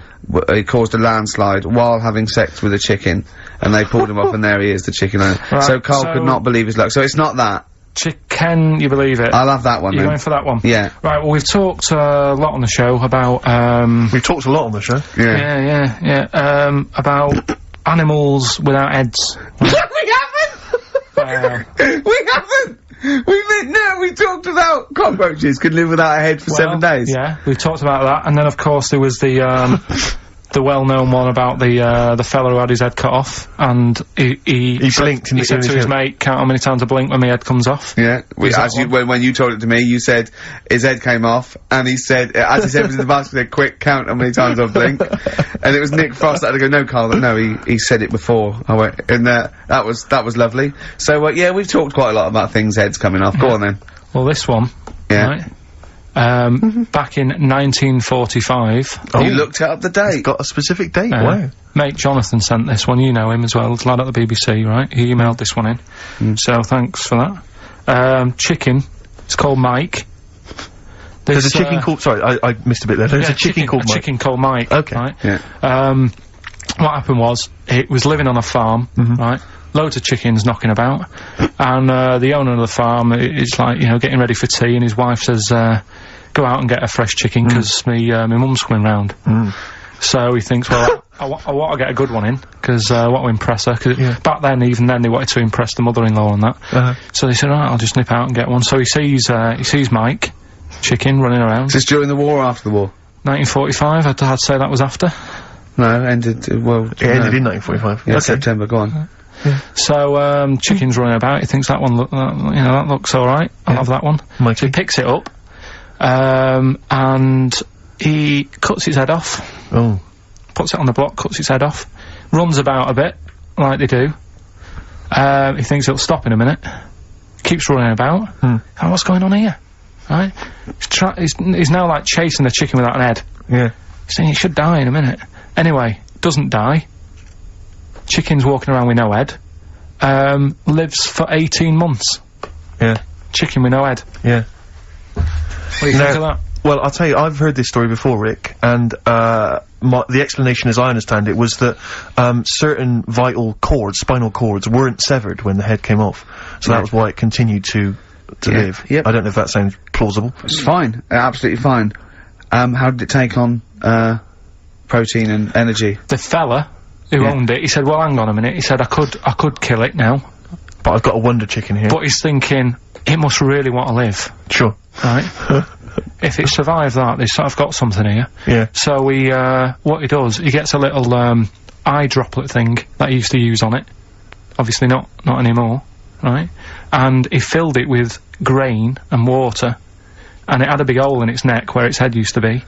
he caused a landslide while having sex with a chicken. And they pulled him off, and there he is, the chicken owner. Right, so Carl could not believe his luck. So it's not that. Chicken, you believe it? I'll have that one. You're going for that one? Yeah. Right, well, we've talked a lot on the show about, We've talked a lot on the show. Yeah. About animals without heads. We haven't! We haven't! We talked about cockroaches could live without a head for 7 days. Yeah, we've talked about that, and then of course there was the, the well-known one about the fella who had his head cut off, and he blinked and he said to his mate, count how many times I blink when my head comes off. Yeah, when you told it to me, you said his head came off, and he said, as his head was in the basket, he said, quick, count how many times I've blinked. And it was Nick Frost that had to go, no, Carl, no, he said it before. I went, and that was lovely. So, yeah, we've talked quite a lot about things, heads coming off. Go on then. Well, this one, right? Back in 1945. Oh, you looked up the date. It's got a specific date. Wow. Mate Jonathan sent this one. You know him as well. The lad at the BBC, right? He emailed this one in. So thanks for that. Chicken. It's called Mike. There's a chicken called... Sorry, I missed a bit there. There's a chicken called Mike. Chicken called Mike. Okay. Right? Yeah. What happened was, it was living on a farm, right? Loads of chickens knocking about, and the owner of the farm is like, you know, getting ready for tea, and his wife says, go out and get a fresh chicken, because my mum's coming round. So he thinks, well, I want to get a good one in, because I want to impress her, because back then, even then, they wanted to impress the mother-in-law and that. So they said, alright, I'll just nip out and get one. So he sees Mike, chicken, running around. Is this during the war or after the war? 1945, I'd say that was after. No, ended, well... It ended in 1945. Yeah, okay. September, go on. Yeah. So, chicken's running about, he thinks that one that looks alright, I'll have that one. Mikey. So he picks it up, and he cuts his head off. Oh. Puts it on the block, cuts his head off, runs about a bit, like they do. He thinks it'll stop in a minute, keeps running about. Oh, what's going on here? Right? He's now, like, chasing the chicken without an head. Yeah. He's saying he should die in a minute. Anyway, doesn't die. Chicken's walking around with no head. Lives for 18 months. Yeah. Chicken with no head. Yeah. What do you think of that? Well, I'll tell you, I've heard this story before, Rick, and, the explanation, as I understand it, was that, certain vital cords, spinal cords, weren't severed when the head came off. So that was why it continued to live. Yep. I don't know if that sounds plausible. It's fine. Absolutely fine. How did it take on, protein and energy? The fella who owned it, he said, well, hang on a minute, he said, I could kill it now. But I've got a wonder chicken here. But he's thinking, it must really want to live. Sure. Right? If it survives that, I've got something here. Yeah. So he, what he does, he gets a little, eye droplet thing that he used to use on it. Obviously not anymore. Right? And he filled it with grain and water. And it had a big hole in its neck where its head used to be.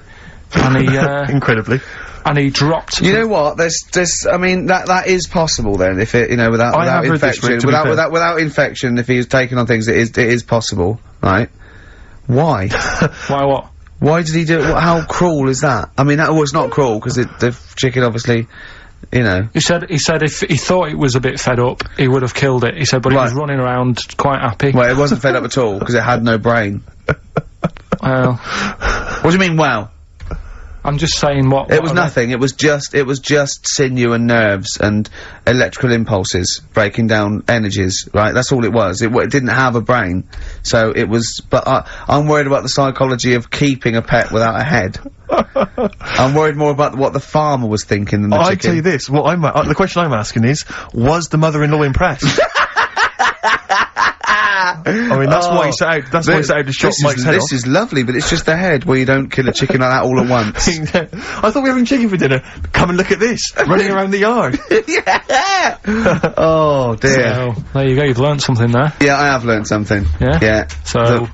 And he, incredibly. And he dropped. You know what? I mean, that is possible then. If it, you know, without infection, without infection, if he was taking on things, it is possible, right? Why? Why what? Why did he do it? How cruel is that? I mean, that was not cruel because the chicken obviously, you know. He said if he thought it was a bit fed up, he would have killed it. He said, but it was running around quite happy. Well, it wasn't fed up at all because it had no brain. Well, what do you mean? Well. I'm just saying what it was nothing. It was just sinew and nerves and electrical impulses breaking down energies, right? That's all it was. It didn't have a brain. So it was, but I'm worried about the psychology of keeping a pet without a head. I'm worried more about what the farmer was thinking than the chicken. I tell you this, the question I'm asking is, was the mother-in-law impressed? I mean, that's why he set out, to chop Mike's head off. This is lovely, but it's just the head where you don't kill a chicken like that all at once. I thought we were having chicken for dinner. Come and look at this, running around the yard. Yeah! Oh, dear. So, there you go, you've learnt something there. Yeah, I have learnt something. Yeah? Yeah. So,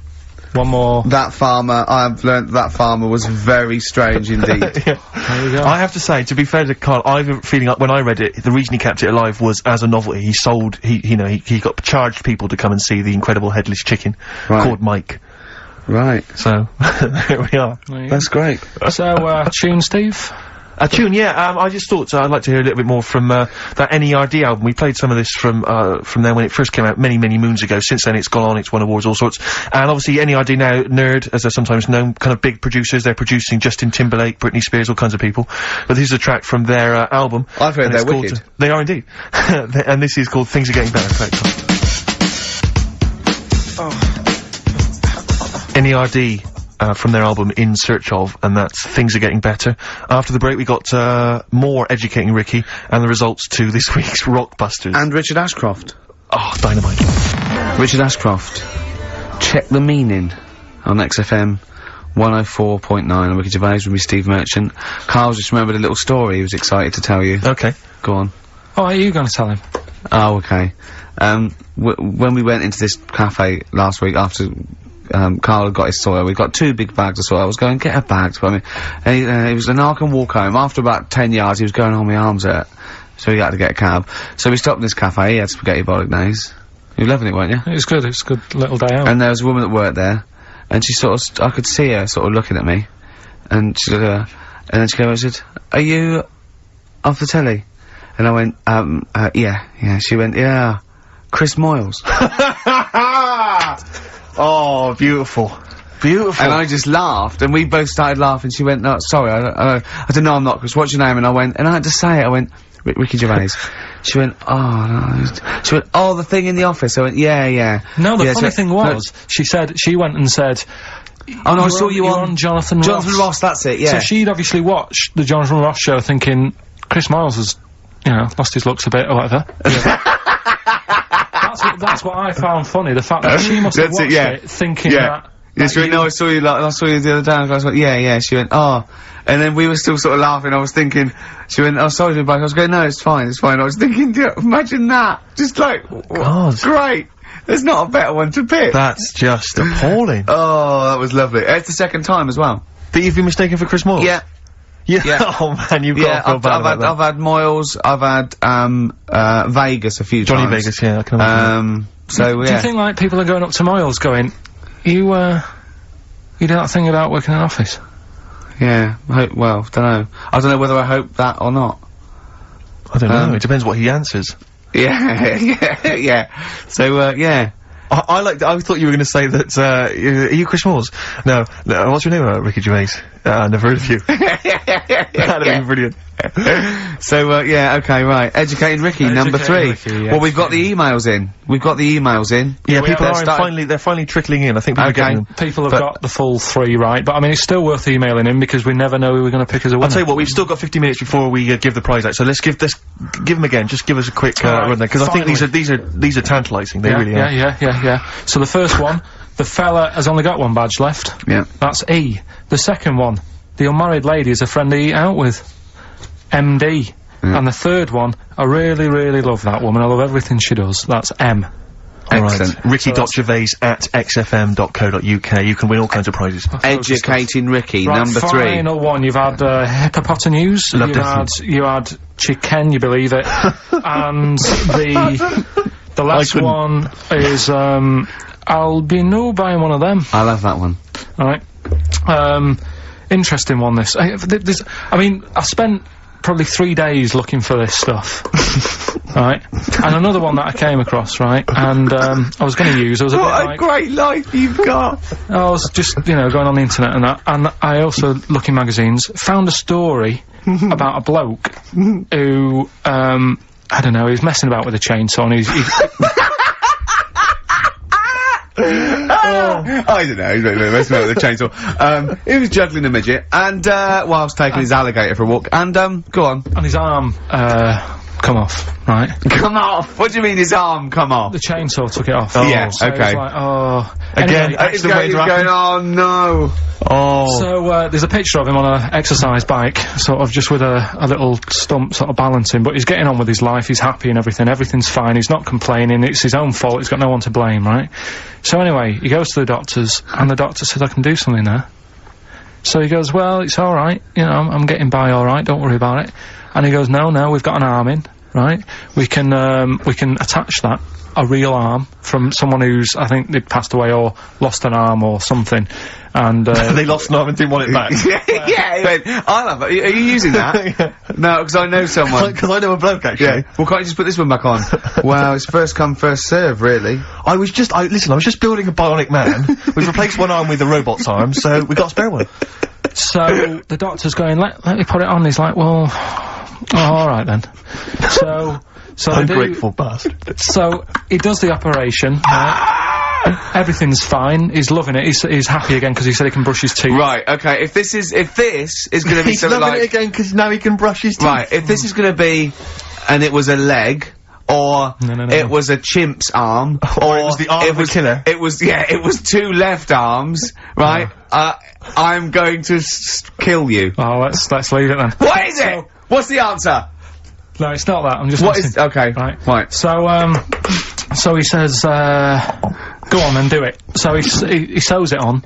one more. That farmer, I've learnt that farmer was very strange indeed. There you go. I have to say, to be fair to Karl, I have a feeling like when I read it, the reason he kept it alive was as a novelty. He got charged people to come and see the incredible headless chicken called Mike. Right. So, there we are. That's great. So, tune, Steve? A tune, yeah. I just thought I'd like to hear a little bit more from that NERD album. We played some of this from there when it first came out many moons ago. Since then, it's gone on, it's won awards, all sorts. And obviously, NERD now, Nerd, as they're sometimes known, kind of big producers. They're producing Justin Timberlake, Britney Spears, all kinds of people. But this is a track from their album. I've heard they're wicked. They are indeed. And this is called Things Are Getting Better. NERD. From their album In Search Of, and that's Things Are Getting Better. After the break we got more Educating Ricky and the results to this week's Rockbusters. And Richard Ashcroft. Oh, dynamite. Richard Ashcroft. Check the Meaning on XFM 104.9 on Ricky Gervais with me, Steve Merchant. Karl just remembered a little story he was excited to tell you. Okay. Go on. Oh, are you going to tell him? Oh, okay. When we went into this cafe last week after Karl had got his soil, we got 2 big bags of soil. I was going, get a bag for me. And he was like, no, I can walk home. After about 10 yards, he was going, oh, my arms hurt. So he had to get a cab. So we stopped in this cafe, he had spaghetti bolognese. You were loving it, weren't you? It was good, it was a good little day out. And there was a woman that worked there, and she sort of, I could see her sort of looking at me. And she and then she came over and said, are you off the telly? And I went, yeah. She went, yeah, Chris Moyles. Oh, beautiful. Beautiful. And I just laughed, and we both started laughing. She went, no, sorry, I said, no, I'm not, Chris, what's your name? And I went, and I had to say it, I went, Ricky Gervais. She went, oh, no. She went, oh, the thing in the office. I went, yeah. No, the funny thing was, she went and said, oh, no, I saw you on Jonathan Ross. Jonathan Ross, that's it, yeah. So she'd obviously watched the Jonathan Ross show thinking, Chris Moyles has, you know, lost his looks a bit, or whatever. That's what I found funny, the fact that she must have watched it thinking that... Yes, she went, no, I saw you the other day, and I was like, yeah, she went, oh, and then we were still sort of laughing, I was thinking, she went, oh, sorry to be back, I was going, no, it's fine, I was thinking, imagine that, just like, God. Great, there's not a better one to pick. That's just appalling. Oh, that was lovely. It's the second time as well. That you've been mistaken for Chris Moyles? Yeah. Oh man, you've got to feel bad about that. I've had Moyles, I've had, Vegas a few times. Johnny Vegas, yeah, I can imagine. So, Do you think, like, people are going up to Moyles going, you do that thing about working in an office? Yeah, well, dunno. I don't know whether I hope that or not. I don't know, it depends what he answers. Yeah. So, yeah. I thought you were going to say that, are you Chris Moores? No, what's your name, Ricky Gervais? Never heard of you. That'd be brilliant. So, yeah, okay, right. Educating Ricky, number 3. Ricky, yeah. Well, we've got the emails in. Yeah, people are they're finally trickling in. I think people are getting them. People have got the full 3 right, but I mean, it's still worth emailing him because we never know who we're going to pick as a winner. I'll tell you what, we've still got 50 minutes before we give the prize out, so let's give them again. Just give us a quick run there, because I think these are tantalising. They really are. Yeah. So the first one, the fella has only got 1 badge left. Yeah. That's E. The second one, the unmarried lady is a friend I eat out with. MD. And the third one, I really, really love that woman. I love everything she does. That's M. Excellent. Right. Ricky.Gervais at xfm.co.uk. You can win all kinds of prizes. Educating Ricky, right, number 3. Final one. You've had hippopotamus. You had chicken, you believe it. And the last one is I'll be no buying one of them. I love that one. Alright. Interesting one, this. I mean, I spent probably 3 days looking for this stuff. Right? And another one that I came across, right? And, I was gonna use, I was a bit like... What a great life you've got! I was just, going on the internet and that, and I also, look in magazines, found a story about a bloke who, I don't know, he was messing about with a chainsaw and he's I don't know, he's messing about with a chainsaw. He was juggling a midget, and, whilst taking his alligator for a walk, and, go on. And his arm, come off, right? Come off? What do you mean his arm come off? The chainsaw took it off. Oh, yeah, so okay. it was like, oh... Again, anyway, it's the way to happen. Going, oh no! Oh. So, there's a picture of him on a exercise bike, sort of just with a little stump sort of balancing, but he's getting on with his life, he's happy and everything, everything's fine, he's not complaining, it's his own fault, he's got no one to blame, right? So anyway, he goes to the doctors, and the doctor says, I can do something there. So he goes, well, it's alright, I'm getting by alright, don't worry about it. And he goes, no, we've got an arm in, right? We can attach that, a real arm, from someone who's, I think they'd passed away or lost an arm or something, and, they lost an arm and didn't want it back. Yeah, I love it. Are you using that? Yeah. No, because I know someone. Because I know a bloke, actually. Yeah. Well, can't you just put this one back on? Wow, it's first come, first serve, really. I was just building a bionic man. We've replaced one arm with a robot's arm, so we got a spare one. So, the doctor's going, let me put it on, he's like, well, alright then. So ungrateful bastard. So, he does the operation, right? Everything's fine, he's loving it, he's happy again because he said he can brush his teeth. Right, okay, if this is gonna be he's something loving like... it again because now he can brush his teeth. Right, if this is gonna be, and it was a leg, or it was a chimp's arm, or it was the arm of a killer. It was 2 left arms, right? I'm going to kill you. Oh, let's leave it then. What is it? What's the answer? No, it's not that, I'm just What is... Okay, right. So he says, go on and do it. So he sews it on,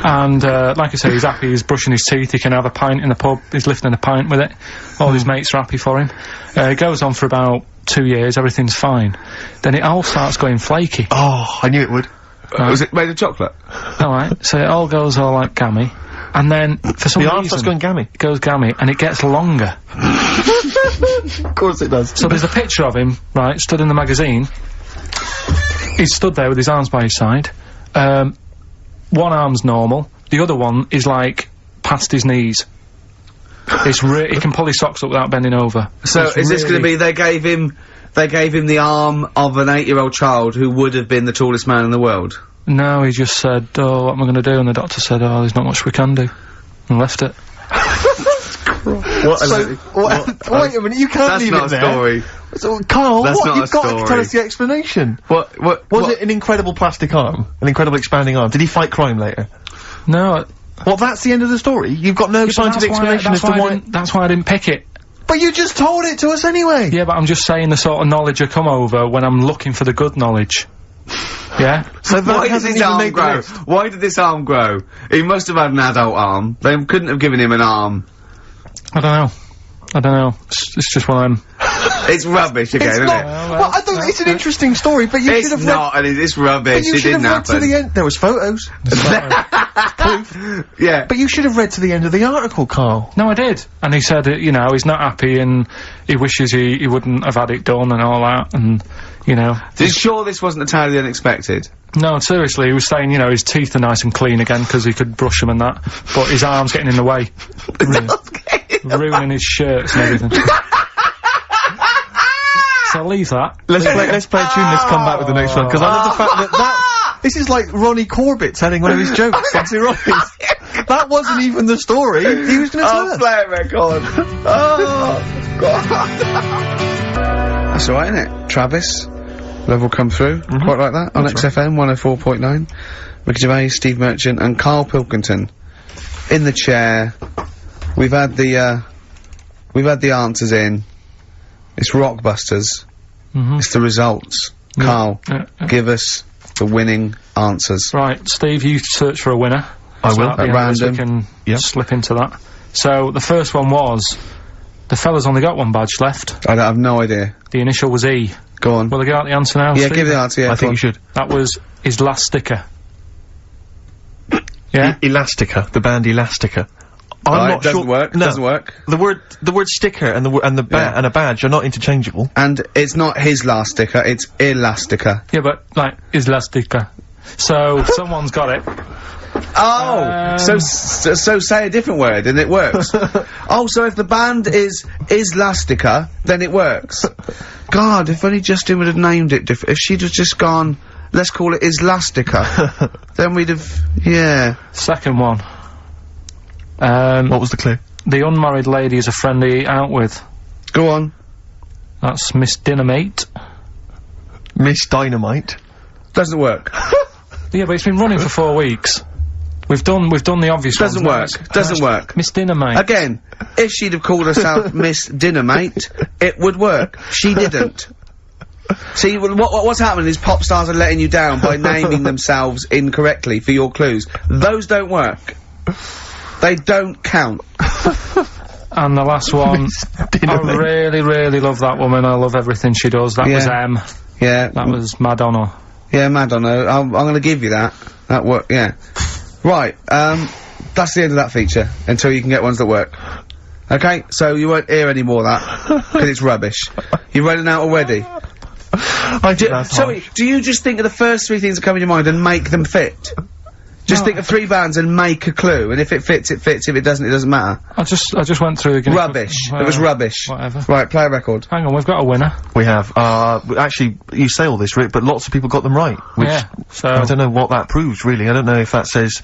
and, like I say, he's happy, he's brushing his teeth, he can have a pint in the pub, he's lifting a pint with it, all his mates are happy for him. It goes on for about 2 years, everything's fine. Then it all starts going flaky. Oh, I knew it would. Was it made of chocolate? Alright, so it all goes all like gammy, and then, for some reason... The arm starts going gammy. It goes gammy, and it gets longer. Of course it does. So there's a picture of him, right, stood in the magazine. He's stood there with his arms by his side. One arm's normal, the other one is like past his knees. He can pull his socks up without bending over. So is this going to be they gave him the arm of an 8-year-old child who would have been the tallest man in the world? No, he just said, oh, what am I going to do? And the doctor said, oh, there's not much we can do. And left it. Wait a minute, you can't leave it there. That's not a story. So, Carl, you've got to tell us the explanation. Was it an incredible plastic arm? An incredible expanding arm? Did he fight crime later? No. Well, that's the end of the story? You've got no scientific explanation as to why... That's why I didn't pick it. But you just told it to us anyway! Yeah, but I'm just saying the sort of knowledge I come over when I'm looking for the good knowledge. Yeah? So why did his arm grow? Why did this arm grow? He must have had an adult arm. They couldn't have given him an arm. I don't know. It's just one of them. It's rubbish again, isn't it? Well, I thought it's an interesting story, but you should have... It's not, and it's rubbish. It didn't happen. To the end. There was photos. Proof. Yeah. But you should have read to the end of the article, Carl. No, I did. And he said, he's not happy and he wishes he wouldn't have had it done and all that, and you know. You sure this wasn't entirely unexpected? No, seriously, he was saying, you know, his teeth are nice and clean again because he could brush them and that, but his arm's getting in the way. Ruining his shirts and everything. So leave that. Let's play a tune, let's come back with the next one, because I love the fact that this is like Ronnie Corbett telling one of his jokes, Fancy Ronnie's. That wasn't even the story, he was gonna tell us. Play it, record. Oh, God. That's alright, isn't it? Travis. Level come through, quite like that, on XFM 104.9. Ricky Gervais, Steve Merchant, and Karl Pilkington in the chair. We've had the answers in. It's Rockbusters. It's the results. Karl, give us the winning answers. Right, Steve, you search for a winner. I will. At random. We can slip into that. So, the first one was, the fella's only got one badge left. I have no idea. The initial was E. Go on. Will I get out the answer now, Yeah, Steve? give the answer, yeah. I think you should. That was his last sticker. Yeah? Elastica, the band Elastica. I'm not doesn't sure. work. No. Doesn't work. The word sticker and a badge are not interchangeable. And it's not his last sticker, it's Elastica. Yeah, but, like, his last sticker. So, someone's got it. Oh! So say a different word and it works. Oh, so if the band is Elastica, then it works. God, if only Justin would have named it different. If she'd have just gone, let's call it Elastica, then we'd have, yeah. Second one. What was the clue? The unmarried lady is a friend he eat out with. Go on. That's Miss Dynamite. Miss Dynamite? Doesn't work. Yeah, but it's been running for 4 weeks. We've done the obvious ones. Doesn't work. Doesn't work. Miss Dynamite. Again, if she'd have called herself Miss Dynamite, it would work. She didn't. See, what's happening is pop stars are letting you down by naming themselves incorrectly for your clues. Those don't work. They don't count. And the last one, I really, really love that woman. I love everything she does. That was M. Yeah. That was Madonna. Yeah, Madonna. I'm gonna give you that. That work. Yeah. Right. That's the end of that feature until you can get ones that work. Okay. So you won't hear any more of that because it's rubbish. You're running out already. Do you just think of the first three things that come in your mind and make them fit? Just think of 3 bands and make a clue, and if it fits, it fits. If it doesn't, it doesn't matter. I just went through the rubbish. It was rubbish. Whatever. Right, play a record. Hang on, we've got a winner. We have. Actually, you say all this, Rick, but lots of people got them right. Which so I don't know what that proves, really. I don't know if that says,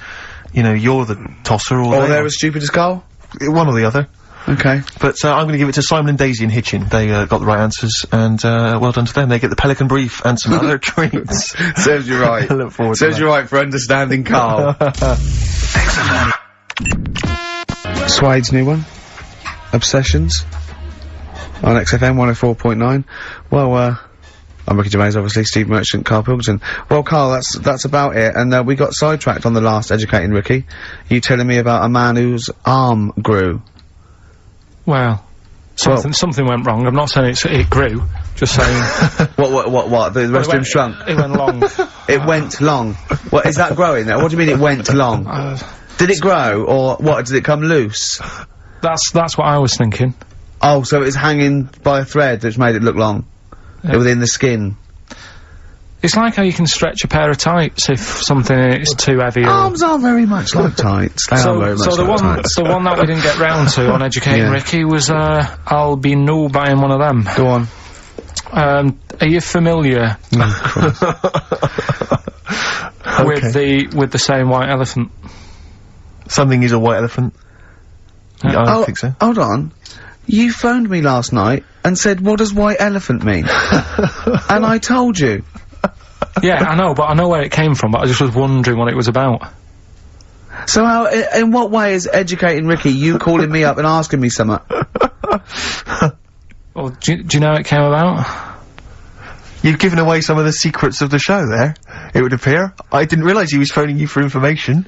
you know, you're the tosser or they're as stupid as Karl. One or the other. Okay. But I'm going to give it to Simon and Daisy and Hitchin. They got the right answers, and well done to them. They get the Pelican Brief and some other treats. Serves you right. I look forward to Serves you right for understanding Karl. Swade's new one. Obsessions. On XFM 104.9. Well, I'm Ricky Gervais, obviously, Steve Merchant, Karl Pilkington. Well, Karl, that's about it, and we got sidetracked on the last Educating Ricky. You telling me about a man whose arm grew. Well, something went wrong. I'm not saying it grew, just saying... What? The rest of him shrunk? It went long. It went long. What, is that growing now? What do you mean it went long? Did it grow, or what, did it come loose? That's what I was thinking. Oh, so it's hanging by a thread which made it look long? Yeah. Within the skin? It's like how you can stretch a pair of tights if something is too heavy. Arms are very much like tights. They are very much like tights. The one that we didn't get round to on Educating Ricky was, I'll be no buying one of them. Go on. Are you familiar with the saying white elephant? Something is a white elephant. Yeah, I don't think so. Hold on. You phoned me last night and said, what does white elephant mean? And I told you. Yeah, I know, but I know where it came from, but I just was wondering what it was about. So how, in what way is Educating Ricky you calling me up and asking me something? Well, do you know how it came about? You've given away some of the secrets of the show there, it would appear. I didn't realise he was phoning you for information.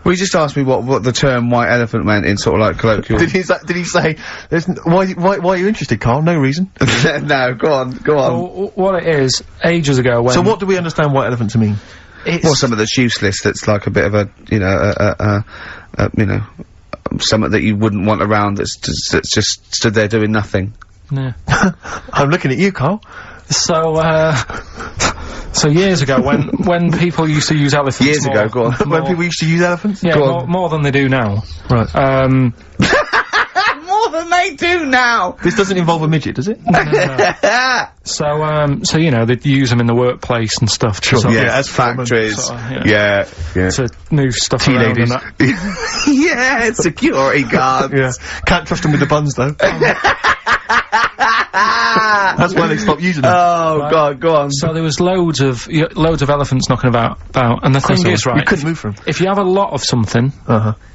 Well, he just asked me what the term white elephant meant in sort of like colloquial. Did he say, why are you interested, Karl? No reason. No, go on. Well, what it is, ages ago when... So what do we understand white elephant to mean? It's... Well, something that's useless, that's like a bit of a, you know, something that you wouldn't want around that's just stood there doing nothing. Yeah. I'm looking at you, Karl. So years ago, when people used to use elephants, years ago, go on. When people used to use elephants, yeah, more than they do now. Right. More than they do now. This doesn't involve a midget, does it? No. So you know, they'd use them in the workplace and stuff. To sort of, as factories. Yeah. To move stuff around and that. Yeah, security guards. Yeah. Can't trust them with the buns though. That's why they stopped using them. Oh God, go on. So there was loads of elephants knocking about, and the thing is, right, you couldn't move them. If you have a lot of something,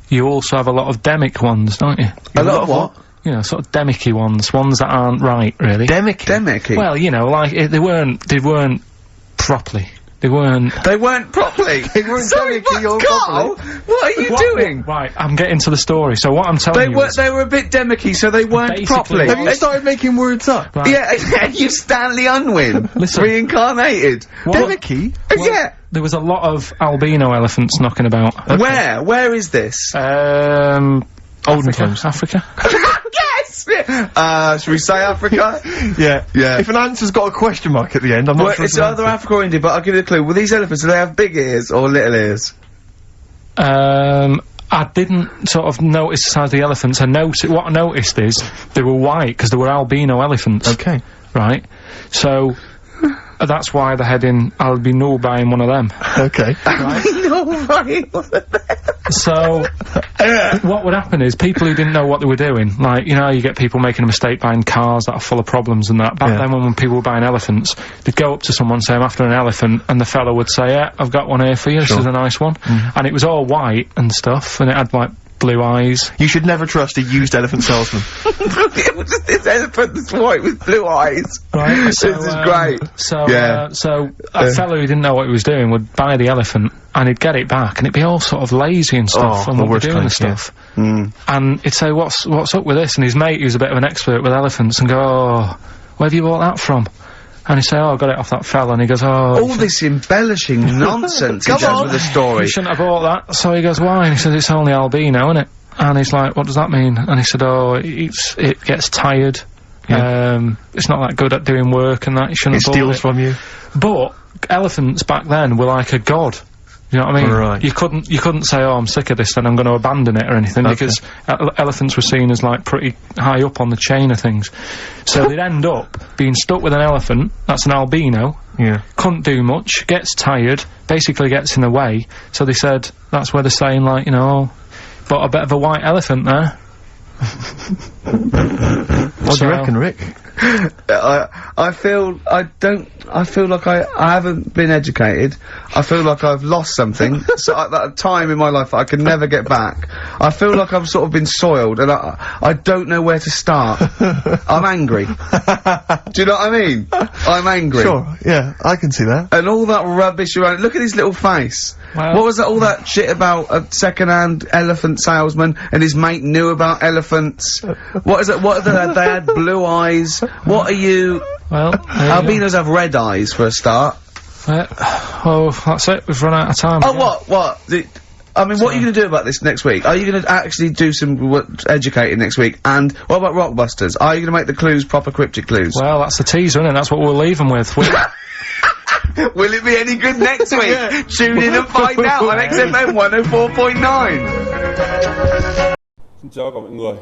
you also have a lot of demic ones, don't you? A lot of what? You know, sort of demicky ones that aren't right, really. Demicky? Well, you know, like, they weren't properly. They weren't properly. Sorry, Carl, what are you doing? Right, I'm getting to the story. So what I'm telling you is, they were a bit demicky, so they weren't properly. Have you started making words up? Right. Yeah, you Stanley Unwin. Listen. Reincarnated. Demicky? Yeah. There was a lot of albino elephants knocking about. Okay. Where is this? Olden times. Africa. Yes! Should we say Africa? Yeah. Yeah. If an answer's got a question mark at the end, I'm not sure it's either Africa or India, but I'll give you a clue. Were these elephants, do they have big ears or little ears? I didn't sort of notice the size of the elephants. What I noticed is they were white, because they were albino elephants. Okay. Right? So, that's why they're heading, I'll be no buying one of them. Okay. Right? No buying one of them. So, what would happen is, people who didn't know what they were doing, like, you know, you get people making a mistake buying cars that are full of problems and that. Back then, when people were buying elephants, they'd go up to someone, say, I'm after an elephant, and the fella would say, yeah, I've got one here for you, this is a nice one. And it was all white and stuff, and it had, like, blue eyes. You should never trust a used elephant salesman. It was just this elephant that's white with blue eyes. Right, so, this is great. So a fellow who didn't know what he was doing would buy the elephant, and he'd get it back, and it'd be all sort of lazy and stuff, and what we're doing and stuff. And he'd say, what's up with this? And his mate, who's a bit of an expert with elephants, and go, oh, where have you bought that from? And he say, oh, I got it off that fella, and he goes, oh... All this embellishing nonsense he does with the story. You shouldn't have bought that. So he goes, why? And he says, it's only albino, isn't it? And he's like, what does that mean? And he said, oh, it gets tired. It's not that good at doing work and that, you shouldn't have bought it. It steals from you. But elephants back then were like a god. You know what I mean? Right. You couldn't say, oh, I'm sick of this, then I'm going to abandon it or anything, because elephants were seen as, like, pretty high up on the chain of things. So they'd end up being stuck with an elephant, that's an albino, couldn't do much, gets tired, basically gets in the way, so they said, that's where they're saying, like, you know, but a bit of a white elephant there. What do you reckon, Rick? I feel like I haven't been educated. I feel like I've lost something. So at that time in my life I can never get back. I feel like I've sort of been soiled, and I don't know where to start. I'm angry. Do you know what I mean? I'm angry. Sure, yeah, I can see that. And all that rubbish around. Look at his little face. Well, what was that? All that shit about a second-hand elephant salesman and his mate knew about elephants. What is it? What are they had blue eyes. What are you? Well, albinos have red eyes for a start. Oh, that's it. We've run out of time. Oh, what? I mean, what are you going to do about this next week? Are you going to actually do some educating next week? And what about Rockbusters? Are you going to make the clues proper cryptic clues? Well, that's the teaser, isn't it? That's what we'll leave them with. Will it be any good next week? Tune in and find out on XFM 104.9. Xin chào cả mọi người.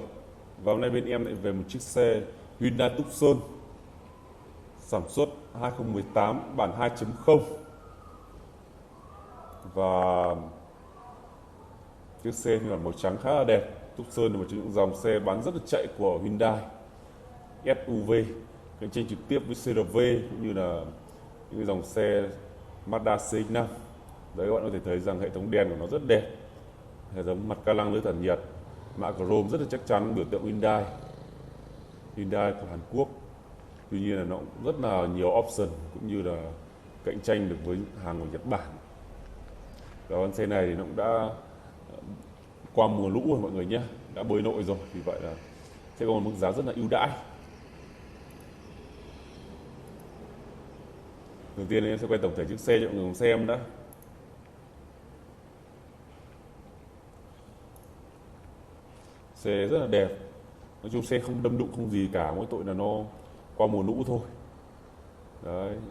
Và hôm nay bên em lại về một chiếc xe Hyundai Tucson sản xuất 2018 bản 2.0. Và chiếc xe thì là màu trắng khá là đẹp. Tucson là một trong những dòng xe bán rất là chạy của Hyundai, SUV, cạnh tranh trực tiếp với CRV cũng như là những dòng xe Mazda CX-5. Đấy, các bạn có thể thấy rằng hệ thống đèn của nó rất đẹp, hệ thống mặt ca lăng lưới tản nhiệt, mạ chrome rất là chắc chắn, biểu tượng Hyundai của Hàn Quốc. Tuy nhiên là nó cũng rất là nhiều option cũng như là cạnh tranh được với hàng của Nhật Bản. Và con xe này thì nó cũng đã qua mùa lũ rồi mọi người nhé, đã bơi nội rồi, vì vậy là sẽ có một mức giá rất là ưu đãi. Đầu tiên em sẽ quay tổng thể chiếc xe cho mọi người cùng xem đã. Xe rất là đẹp. Nói chung xe không đâm đụng không gì cả, mỗi tội là nó qua mùa lũ thôi. Đấy,